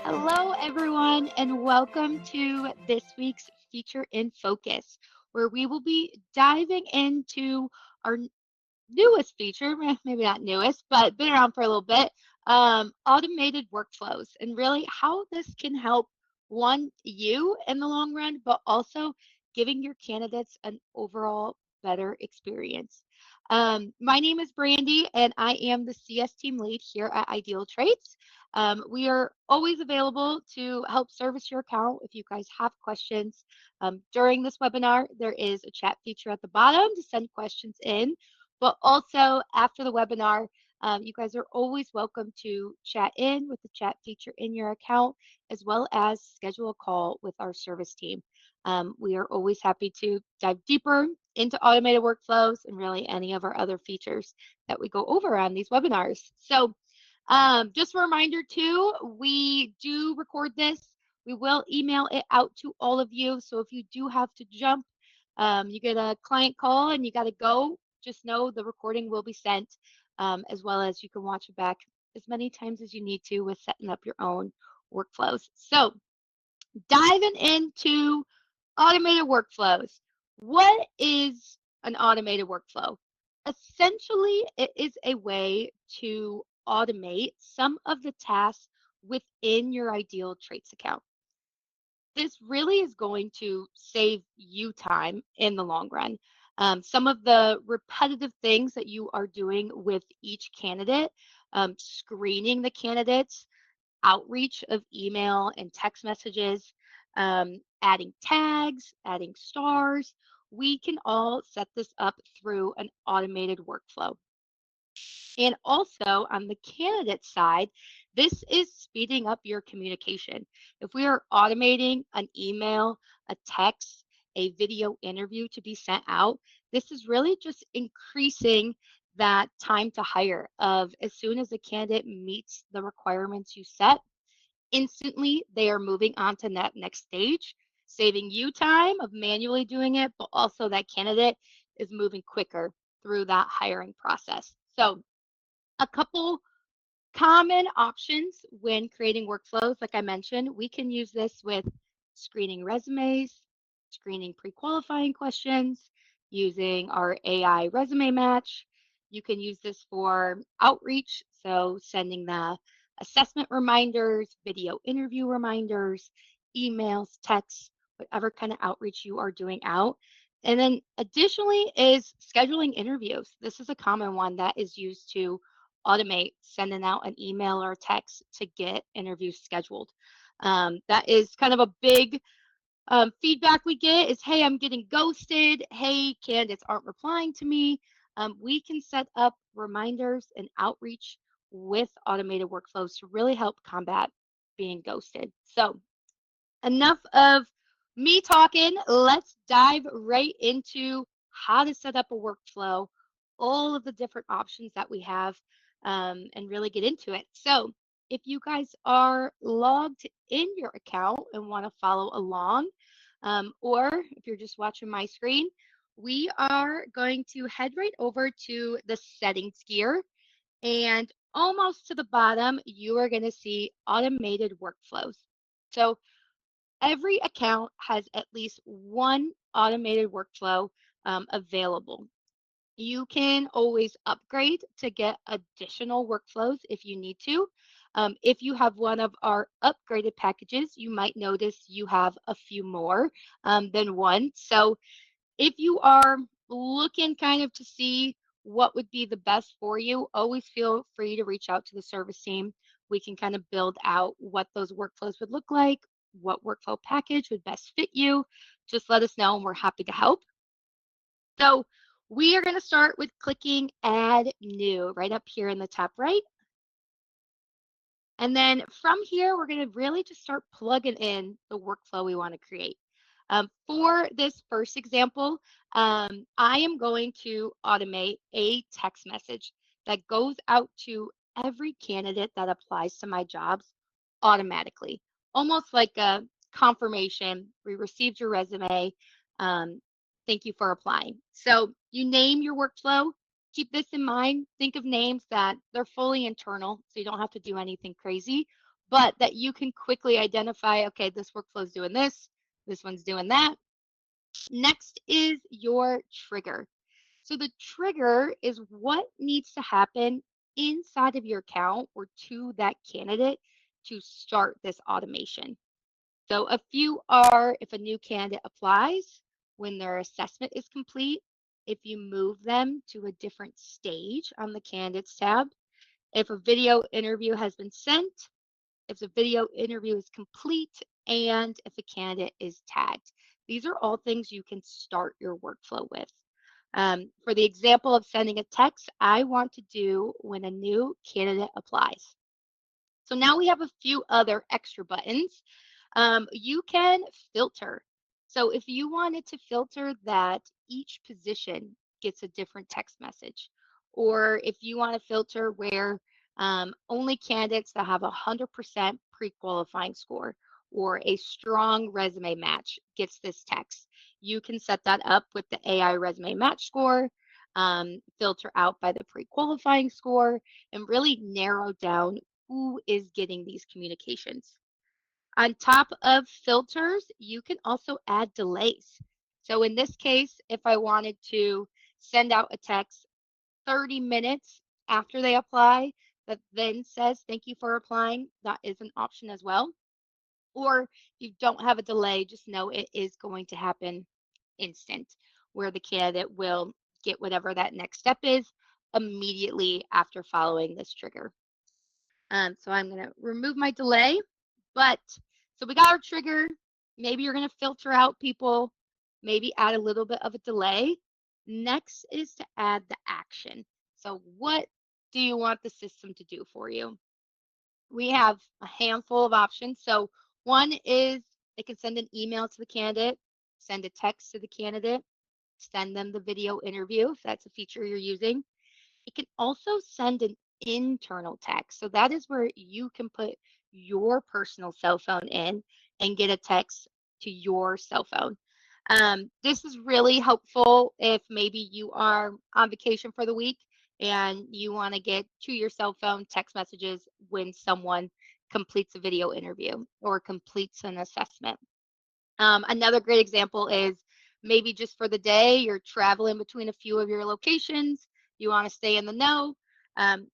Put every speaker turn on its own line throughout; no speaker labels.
Hello, everyone, and welcome to this week's Feature in Focus, where we will be diving into our newest feature, maybe not newest, but been around for a little bit, automated workflows, and really how this can help you in the long run, but also giving your candidates an overall better experience. My name is Brandy, and I am the CS team lead here at Ideal Traits. We are always available to help service your account if you guys have questions. During this webinar, there is a chat feature at the bottom to send questions in. But also after the webinar, you guys are always welcome to chat in with the chat feature in your account, as well as schedule a call with our service team. We are always happy to dive deeper into automated workflows and really any of our other features that we go over on these webinars. So just a reminder too, we do record this. We will email it out to all of you. So if you do have to jump, you get a client call and you got to go, just know the recording will be sent, as well as you can watch it back as many times as you need to with setting up your own workflows. So diving into automated workflows. What is an automated workflow? Essentially, it is a way to automate some of the tasks within your Ideal Traits account. This really is going to save you time in the long run. Some of the repetitive things that you are doing with each candidate, screening the candidates, outreach of email and text messages, adding tags, adding stars. We can all set this up through an automated workflow. And also on the candidate side, this is speeding up your communication. If we are automating an email, a text, a video interview to be sent out, this is really just increasing that time to hire of as soon as a candidate meets the requirements you set, instantly they are moving on to that next stage, saving you time of manually doing it, but also that candidate is moving quicker through that hiring process. So a couple common options when creating workflows, like I mentioned, we can use this with screening resumes, screening pre-qualifying questions, using our AI resume match. You can use this for outreach, so sending the assessment reminders, video interview reminders, emails, texts, whatever kind of outreach you are doing out. And then additionally is scheduling interviews. This is a common one that is used to automate sending out an email or a text to get interviews scheduled. That is kind of a big feedback we get is, hey, I'm getting ghosted. Hey, candidates aren't replying to me. We can set up reminders and outreach with automated workflows to really help combat being ghosted. So enough of me talking. Let's dive right into how to set up a workflow, all of the different options that we have, and really get into it. So, if you guys are logged in your account and want to follow along, or if you're just watching my screen, we are going to head right over to the settings gear. And almost to the bottom, you are going to see automated workflows. So, every account has at least one automated workflow available. You can always upgrade to get additional workflows if you need to. If you have one of our upgraded packages, you might notice you have a few more than one. So if you are looking kind of to see what would be the best for you, always feel free to reach out to the service team. We can kind of build out what those workflows would look like, what workflow package would best fit you. Just let us know and we're happy to help. So we are going to start with clicking Add New right up here in the top right. And then from here, we're going to really just start plugging in the workflow we want to create. For this first example, I am going to automate a text message that goes out to every candidate that applies to my jobs automatically, almost like a confirmation. We received your resume. Um, Thank you for applying. So you name your workflow. Keep this in mind. Think of names that they're fully internal, so you don't have to do anything crazy. but that you can quickly identify, okay, this workflow is doing this one's doing that. Next is your trigger. So the trigger is what needs to happen inside of your account or to that candidate to start this automation. So a few are if a new candidate applies, when their assessment is complete, if you move them to a different stage on the candidates tab, if a video interview has been sent, if the video interview is complete, and if a candidate is tagged. These are all things you can start your workflow with. For the example of sending a text, I want to do when a new candidate applies. So now we have a few other extra buttons. You can filter. So if you wanted to filter that each position gets a different text message, or if you want to filter where only candidates that have a 100% pre-qualifying score or a strong resume match gets this text, you can set that up with the AI resume match score, filter out by the pre-qualifying score, and really narrow down who is getting these communications. On top of filters, you can also add delays. So in this case, if I wanted to send out a text 30 minutes after they apply that then says, thank you for applying, that is an option as well. Or if you don't have a delay, just know it is going to happen instant, where the candidate will get whatever that next step is immediately after following this trigger. So I'm going to remove my delay. But so we got our trigger. Maybe you're going to filter out people, maybe add a little bit of a delay. Next is to add the action. So what do you want the system to do for you? We have a handful of options. So one is they can send an email to the candidate, send a text to the candidate, send them the video interview if that's a feature you're using. It can also send an internal text. So that is where you can put your personal cell phone in and get a text to your cell phone. This is really helpful if maybe you are on vacation for the week and you want to get to your cell phone text messages when someone completes a video interview or completes an assessment. Another great example is maybe just for the day, you're traveling between a few of your locations, you want to stay in the know,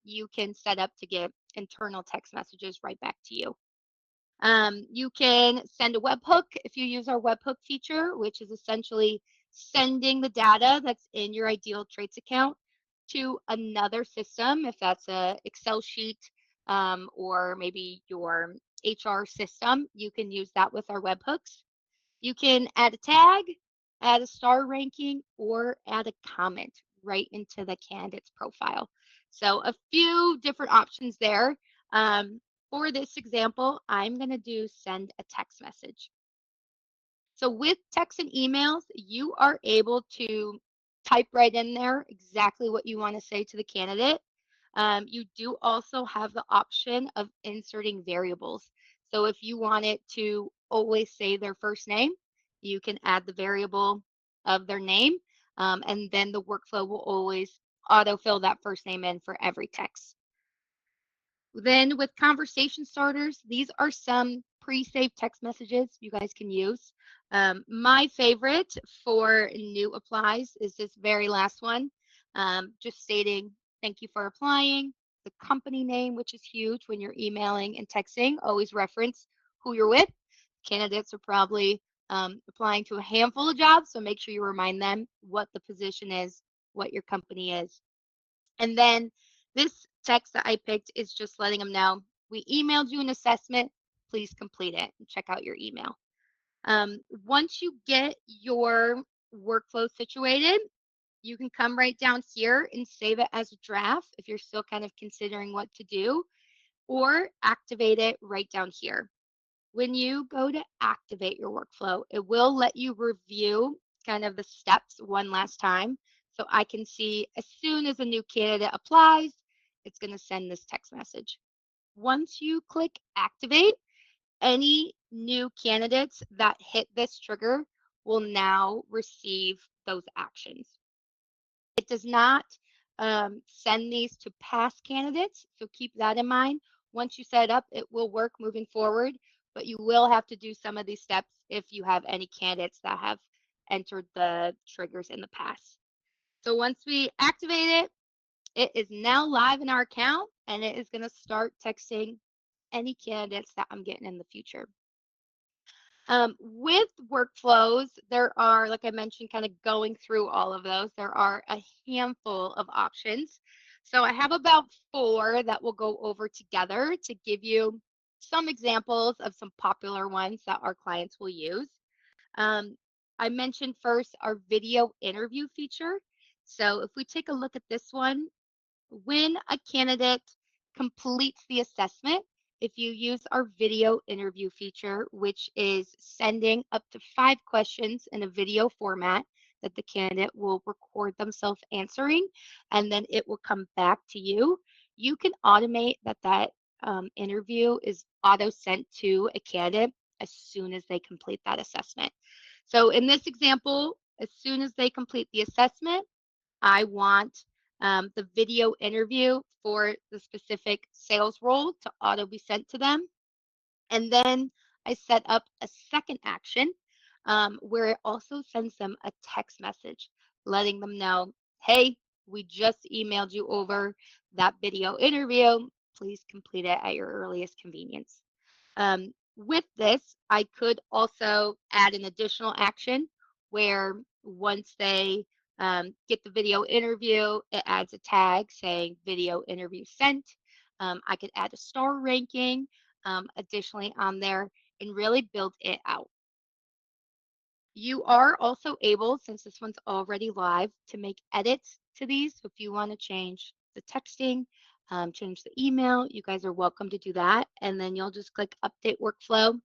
you can set up to get internal text messages right back to you. You can send a webhook if you use our webhook feature, which is essentially sending the data that's in your Ideal Traits account to another system, if that's a Excel sheet or maybe your HR system, you can use that with our webhooks. You can add a tag, add a star ranking, or add a comment right into the candidate's profile. So a few different options there. For this example, I'm going to do send a text message. So with text and emails, you are able to type right in there exactly what you want to say to the candidate. You do also have the option of inserting variables. So if you want it to always say their first name, you can add the variable of their name, and then the workflow will always autofill that first name in for every text. Then with conversation starters, these are some pre-saved text messages you guys can use. My favorite for new applies is this very last one, just stating thank you for applying, the company name, which is huge when you're emailing and texting, always reference who you're with. Candidates are probably applying to a handful of jobs, so make sure you remind them what the position is, what your company is. And then this text that I picked is just letting them know, we emailed you an assessment, please complete it and check out your email. Once you get your workflow situated, you can come right down here and save it as a draft if you're still kind of considering what to do, or activate it right down here. When you go to activate your workflow, it will let you review kind of the steps one last time. So I can see as soon as a new candidate applies, it's going to send this text message. Once you click activate, any new candidates that hit this trigger will now receive those actions. It does not send these to past candidates, so keep that in mind. Once you set it up, it will work moving forward, but you will have to do some of these steps if you have any candidates that have entered the triggers in the past. So once we activate it, it is now live in our account and it is going to start texting any candidates that I'm getting in the future. With workflows, there are, like I mentioned, kind of going through all of those, there are a handful of options. So I have about 4 that we'll go over together to give you some examples of some popular ones that our clients will use. Um, I mentioned first our video interview feature. So if we take a look at this one, when a candidate completes the assessment, if you use our video interview feature, which is sending up to 5 questions in a video format that the candidate will record themselves answering, and then it will come back to you, you can automate that interview is auto sent to a candidate as soon as they complete that assessment. So in this example, as soon as they complete the assessment, I want the video interview for the specific sales role to auto be sent to them. And then I set up a second action where it also sends them a text message letting them know, hey, we just emailed you over that video interview. Please complete it at your earliest convenience. With this, I could also add an additional action where once they get the video interview, it adds a tag saying video interview sent. I could add a star ranking additionally on there and really build it out. You are also able, since this one's already live, to make edits to these. So if you want to change the texting, change the email, you guys are welcome to do that. And then you'll just click update workflow.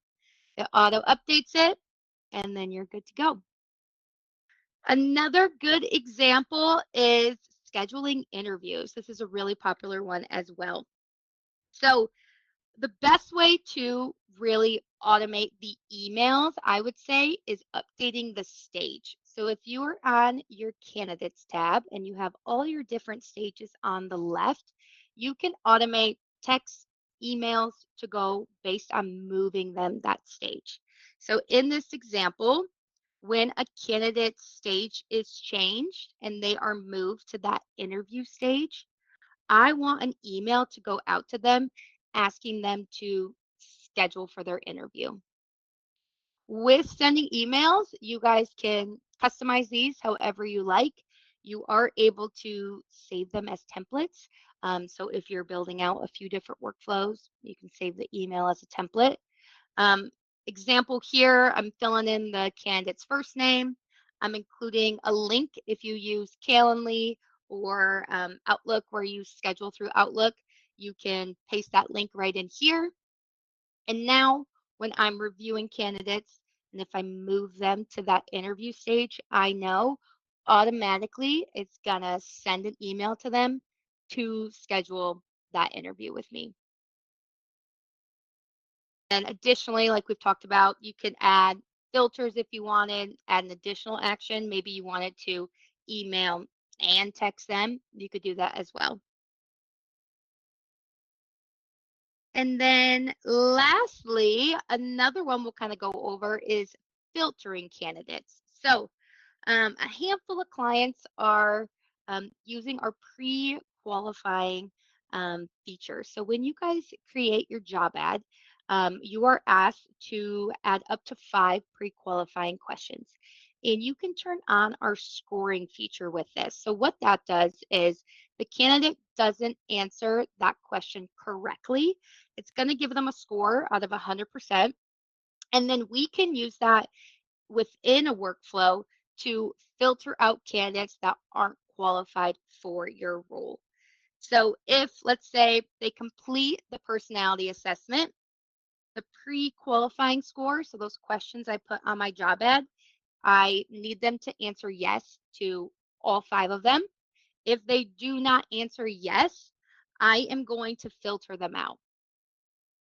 It auto updates it, and then you're good to go. Another good example is scheduling interviews. This is a really popular one as well. So the best way to really automate the emails, I would say, is updating the stage. So if you are on your candidates tab and you have all your different stages on the left, you can automate text emails to go based on moving them that stage. So in this example, when a candidate stage is changed and they are moved to that interview stage, I want an email to go out to them asking them to schedule for their interview. With sending emails, you guys can customize these however you like. You are able to save them as templates. So if you're building out a few different workflows, you can save the email as a template. Um, Example here, I'm filling in the candidate's first name. I'm including a link if you use Calendly or Outlook where you schedule through Outlook. You can paste that link right in here. And now when I'm reviewing candidates and if I move them to that interview stage, I know automatically it's going to send an email to them to schedule that interview with me. And additionally, like we've talked about, you can add filters if you wanted, add an additional action. Maybe you wanted to email and text them. You could do that as well. And then lastly, another one we'll kind of go over is filtering candidates. So a handful of clients are using our pre-qualifying feature. So when you guys create your job ad, you are asked to add up to 5 pre-qualifying questions. And you can turn on our scoring feature with this. So what that does is the candidate doesn't answer that question correctly, it's going to give them a score out of 100%. And then we can use that within a workflow to filter out candidates that aren't qualified for your role. So if, let's say, they complete the personality assessment, the pre-qualifying score, so those questions I put on my job ad, I need them to answer yes to all 5 of them. If they do not answer yes, I am going to filter them out.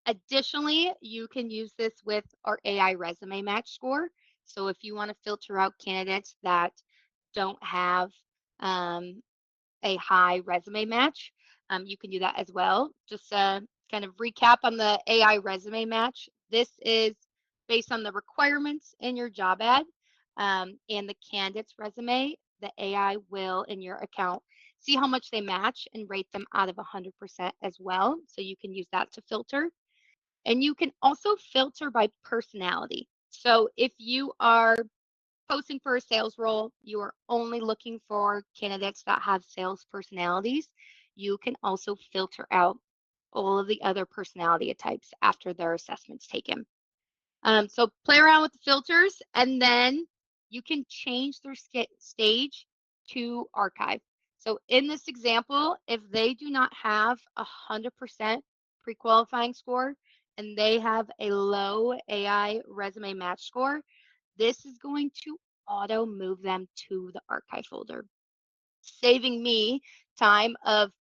Additionally, you can use this with our AI resume match score. So if you want to filter out candidates that don't have a high resume match, you can do that as well. Just kind of recap on the AI resume match. This is based on the requirements in your job ad and the candidate's resume. The AI will, in your account, see how much they match and rate them out of 100% as well. So you can use that to filter. And you can also filter by personality. So if you are posting for a sales role, you are only looking for candidates that have sales personalities. You can also filter out all of the other personality types after their assessment's taken. So play around with the filters, and then you can change their stage to archive. So in this example, if they do not have 100% pre-qualifying score and they have a low AI resume match score, this is going to auto move them to the archive folder, saving me time of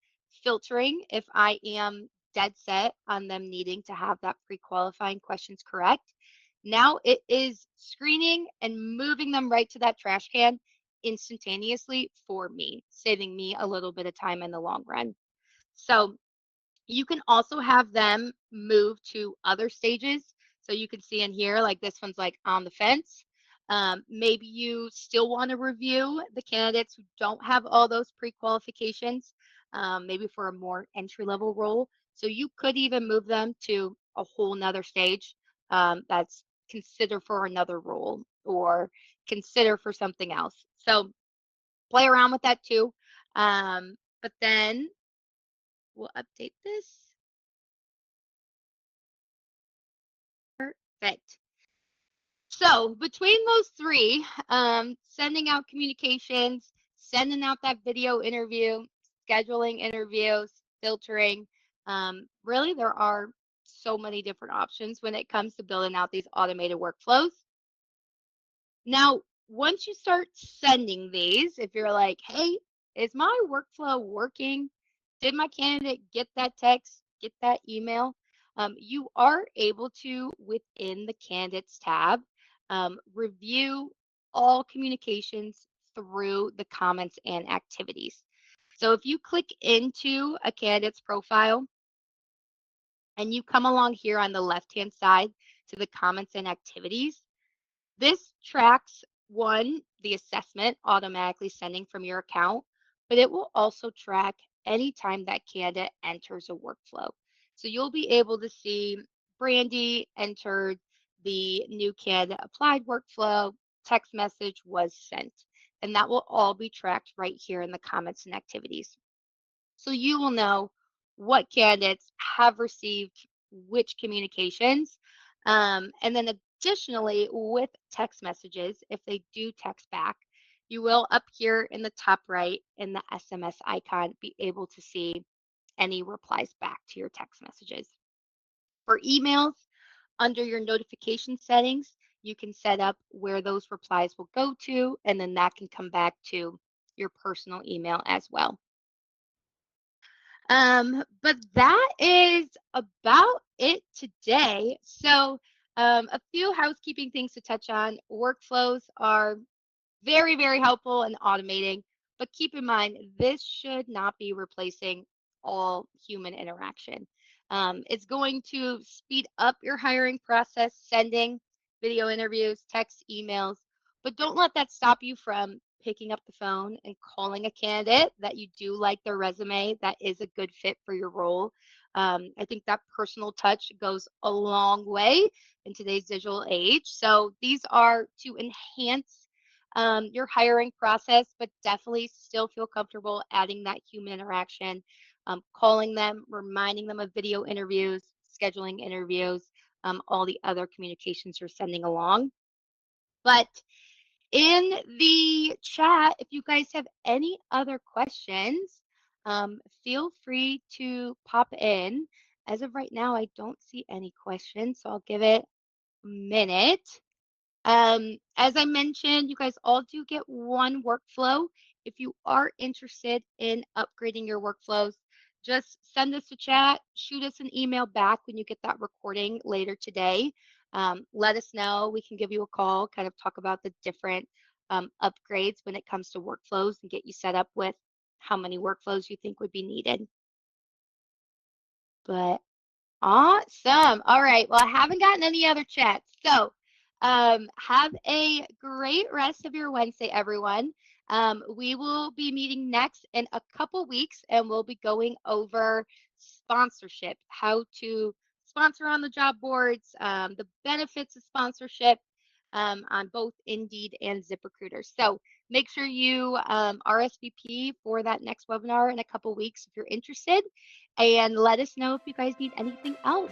filtering if I am dead set on them needing to have that pre-qualifying questions correct. Now it is screening and moving them right to that trash can instantaneously for me, saving me a little bit of time in the long run. So you can also have them move to other stages. So you can see in here, like this one's like on the fence. Maybe you still want to review the candidates who don't have all those pre-qualifications, maybe for a more entry-level role. So you could even move them to a whole nother stage that's consider for another role or consider for something else. So play around with that too. But then we'll update this. Perfect. So between those three, sending out communications, sending out that video interview, scheduling interviews, filtering, really there are so many different options when it comes to building out these automated workflows. Now, once you start sending these, if you're like, hey, is my workflow working? Did my candidate get that text, get that email? You are able to, within the candidates tab, review all communications through the comments and activities. So if you click into a candidate's profile and you come along here on the left-hand side to the comments and activities, this tracks one, the assessment automatically sending from your account, but it will also track anytime that candidate enters a workflow. So you'll be able to see Brandy entered the new candidate applied workflow, text message was sent, and that will all be tracked right here in the comments and activities. So you will know what candidates have received which communications. And then additionally, with text messages, if they do text back, you will up here in the top right in the SMS icon be able to see any replies back to your text messages. For emails, under your notification settings, you can set up where those replies will go to, and then that can come back to your personal email as well. But that is about it today. So, a few housekeeping things to touch on. Workflows are very, very helpful in automating, but keep in mind, this should not be replacing all human interaction. It's going to speed up your hiring process, sending video interviews, text, emails, but don't let that stop you from picking up the phone and calling a candidate that you do like their resume, that is a good fit for your role. I think that personal touch goes a long way in today's digital age. So these are to enhance your hiring process, but definitely still feel comfortable adding that human interaction, calling them, reminding them of video interviews, scheduling interviews, all the other communications you're sending along. But in the chat, if you guys have any other questions, feel free to pop in. As of right now, I don't see any questions, so I'll give it a minute. As I mentioned, you guys all do get one workflow. If you are interested in upgrading your workflows, just send us a chat, shoot us an email back when you get that recording later today. Let us know. We can give you a call, kind of talk about the different upgrades when it comes to workflows and get you set up with how many workflows you think would be needed. But Awesome. All right. Well, I haven't gotten any other chats. So, have a great rest of your Wednesday, everyone. We will be meeting next in a couple weeks and we'll be going over sponsorship, how to sponsor on the job boards, the benefits of sponsorship on both Indeed and ZipRecruiter. So, make sure you RSVP for that next webinar in a couple weeks if you're interested and let us know if you guys need anything else.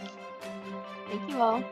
Thank you all.